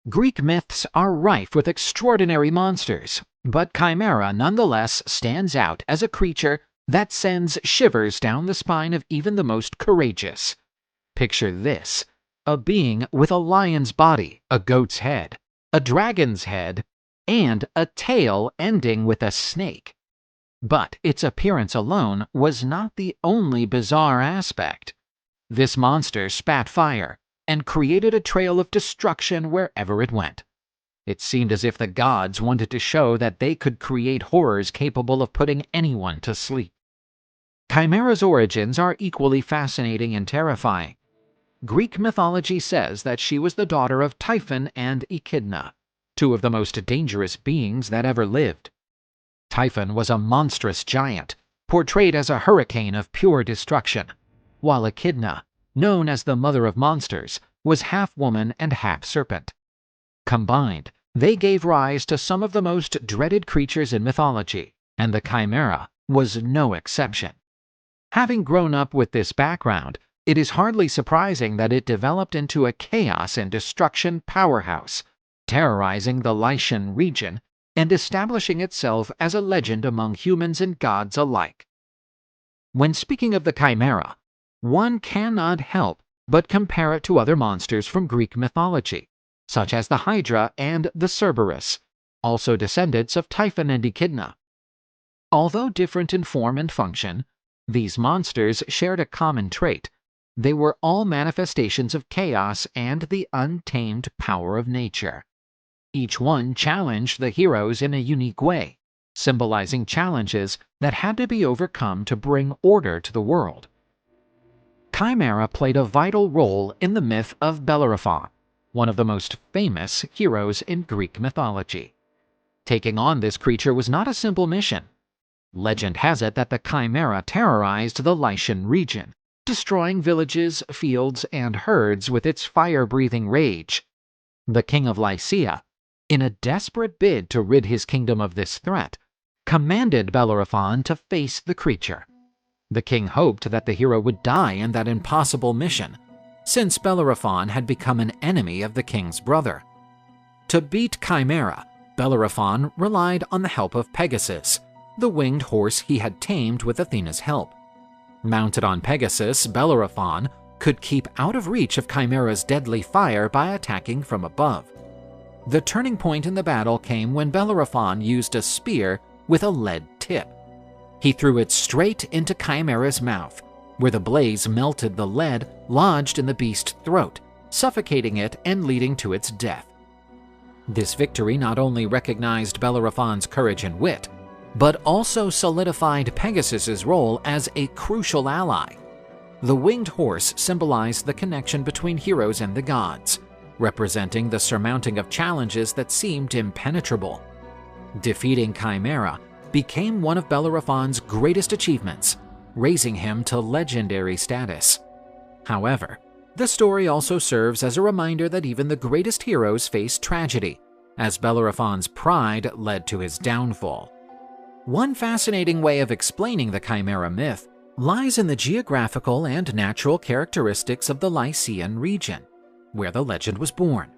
Greek myths are rife with extraordinary monsters, but Chimera nonetheless stands out as a creature that sends shivers down the spine of even the most courageous. Picture this: a being with a lion's body, a goat's head, a dragon's head, and a tail ending with a snake. But its appearance alone was not the only bizarre aspect. This monster spat fire and created a trail of destruction wherever it went. It seemed as if the gods wanted to show that they could create horrors capable of putting anyone to sleep. Chimera's origins are equally fascinating and terrifying. Greek mythology says that she was the daughter of Typhon and Echidna, two of the most dangerous beings that ever lived. Typhon was a monstrous giant, portrayed as a hurricane of pure destruction, while Echidna, known as the mother of monsters, was half woman and half serpent. Combined, they gave rise to some of the most dreaded creatures in mythology, and the Chimera was no exception. Having grown up with this background, it is hardly surprising that it developed into a chaos and destruction powerhouse, terrorizing the Lycian region and establishing itself as a legend among humans and gods alike. When speaking of the Chimera, one cannot help but compare it to other monsters from Greek mythology, such as the Hydra and the Cerberus, also descendants of Typhon and Echidna. Although different in form and function, these monsters shared a common trait: they were all manifestations of chaos and the untamed power of nature. Each one challenged the heroes in a unique way, symbolizing challenges that had to be overcome to bring order to the world. Chimera played a vital role in the myth of Bellerophon, one of the most famous heroes in Greek mythology. Taking on this creature was not a simple mission. Legend has it that the Chimera terrorized the Lycian region, destroying villages, fields, and herds with its fire-breathing rage. The king of Lycia, in a desperate bid to rid his kingdom of this threat, commanded Bellerophon to face the creature. The king hoped that the hero would die in that impossible mission, since Bellerophon had become an enemy of the king's brother. To beat Chimera, Bellerophon relied on the help of Pegasus, the winged horse he had tamed with Athena's help. Mounted on Pegasus, Bellerophon could keep out of reach of Chimera's deadly fire by attacking from above. The turning point in the battle came when Bellerophon used a spear with a lead tip. He threw it straight into Chimera's mouth, where the blaze melted the lead lodged in the beast's throat, suffocating it and leading to its death. This victory not only recognized Bellerophon's courage and wit, but also solidified Pegasus's role as a crucial ally. The winged horse symbolized the connection between heroes and the gods, representing the surmounting of challenges that seemed impenetrable. Defeating Chimera became one of Bellerophon's greatest achievements, raising him to legendary status. However, the story also serves as a reminder that even the greatest heroes face tragedy, as Bellerophon's pride led to his downfall. One fascinating way of explaining the Chimera myth lies in the geographical and natural characteristics of the Lycian region, where the legend was born.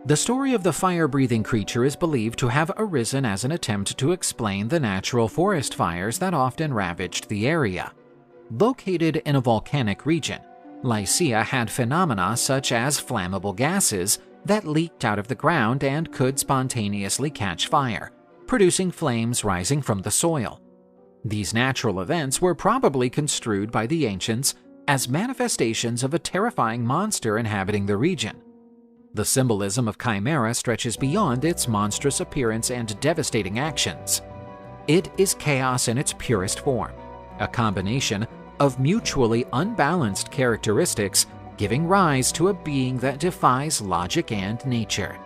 The story of the fire-breathing creature is believed to have arisen as an attempt to explain the natural forest fires that often ravaged the area. Located in a volcanic region, Lycia had phenomena such as flammable gases that leaked out of the ground and could spontaneously catch fire, producing flames rising from the soil. These natural events were probably construed by the ancients as manifestations of a terrifying monster inhabiting the region. The symbolism of Chimera stretches beyond its monstrous appearance and devastating actions. It is chaos in its purest form, a combination of mutually unbalanced characteristics giving rise to a being that defies logic and nature.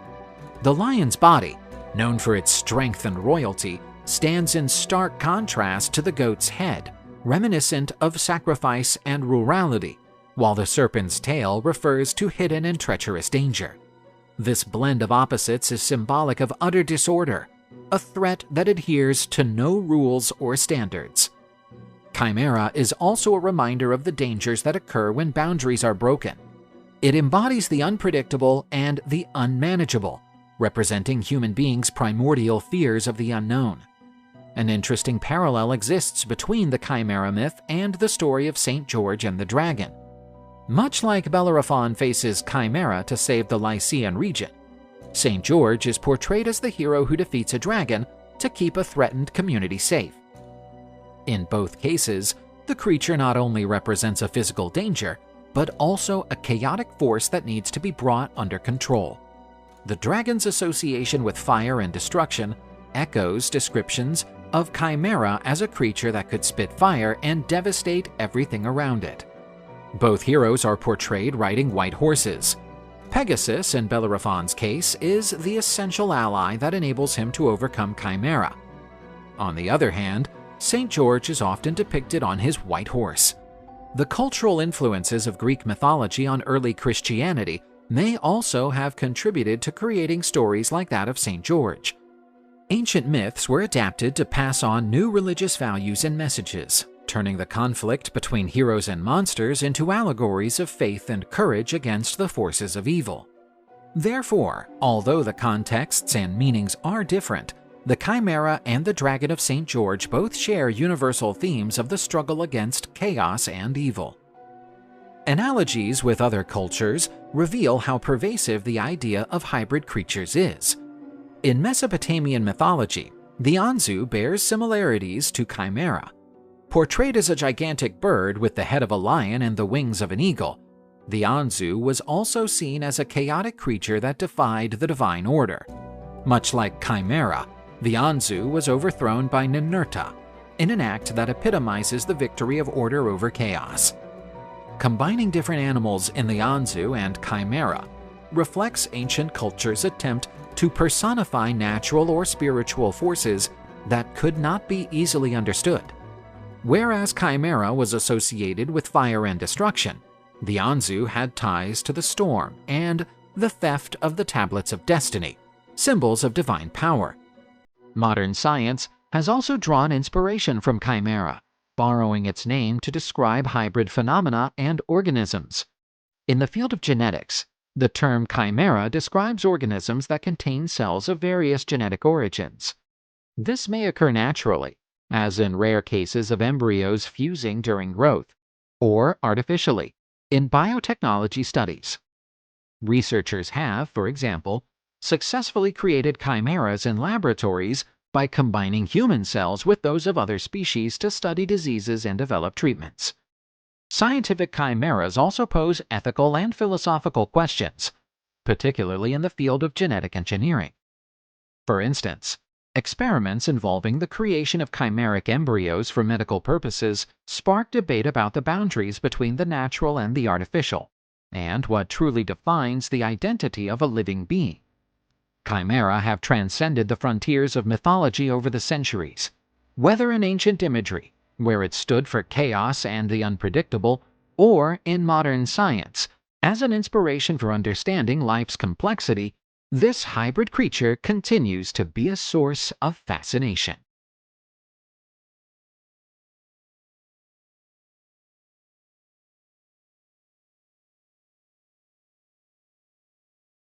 The lion's body, known for its strength and royalty, stands in stark contrast to the goat's head, reminiscent of sacrifice and rurality, while the serpent's tail refers to hidden and treacherous danger. This blend of opposites is symbolic of utter disorder, a threat that adheres to no rules or standards. Chimera is also a reminder of the dangers that occur when boundaries are broken. It embodies the unpredictable and the unmanageable, representing human beings' primordial fears of the unknown. An interesting parallel exists between the Chimera myth and the story of St. George and the dragon. Much like Bellerophon faces Chimera to save the Lycian region, St. George is portrayed as the hero who defeats a dragon to keep a threatened community safe. In both cases, the creature not only represents a physical danger, but also a chaotic force that needs to be brought under control. The dragon's association with fire and destruction echoes descriptions of Chimera as a creature that could spit fire and devastate everything around it. Both heroes are portrayed riding white horses. Pegasus, in Bellerophon's case, is the essential ally that enables him to overcome Chimera. On the other hand, St. George is often depicted on his white horse. The cultural influences of Greek mythology on early Christianity may also have contributed to creating stories like that of St. George. Ancient myths were adapted to pass on new religious values and messages, turning the conflict between heroes and monsters into allegories of faith and courage against the forces of evil. Therefore, although the contexts and meanings are different, the Chimera and the Dragon of St. George both share universal themes of the struggle against chaos and evil. Analogies with other cultures reveal how pervasive the idea of hybrid creatures is. In Mesopotamian mythology, the Anzu bears similarities to Chimera. Portrayed as a gigantic bird with the head of a lion and the wings of an eagle, the Anzu was also seen as a chaotic creature that defied the divine order. Much like Chimera, the Anzu was overthrown by Ninurta, in an act that epitomizes the victory of order over chaos. Combining different animals in the Anzu and Chimera reflects ancient culture's attempt to personify natural or spiritual forces that could not be easily understood. Whereas Chimera was associated with fire and destruction, the Anzu had ties to the storm and the theft of the Tablets of Destiny, symbols of divine power. Modern science has also drawn inspiration from Chimera, borrowing its name to describe hybrid phenomena and organisms. In the field of genetics, the term chimera describes organisms that contain cells of various genetic origins. This may occur naturally, as in rare cases of embryos fusing during growth, or artificially, in biotechnology studies. Researchers have, for example, successfully created chimeras in laboratories by combining human cells with those of other species to study diseases and develop treatments. Scientific chimeras also pose ethical and philosophical questions, particularly in the field of genetic engineering. For instance, experiments involving the creation of chimeric embryos for medical purposes spark debate about the boundaries between the natural and the artificial, and what truly defines the identity of a living being. Chimera have transcended the frontiers of mythology over the centuries, whether in ancient imagery, where it stood for chaos and the unpredictable, or in modern science, as an inspiration for understanding life's complexity. This hybrid creature continues to be a source of fascination.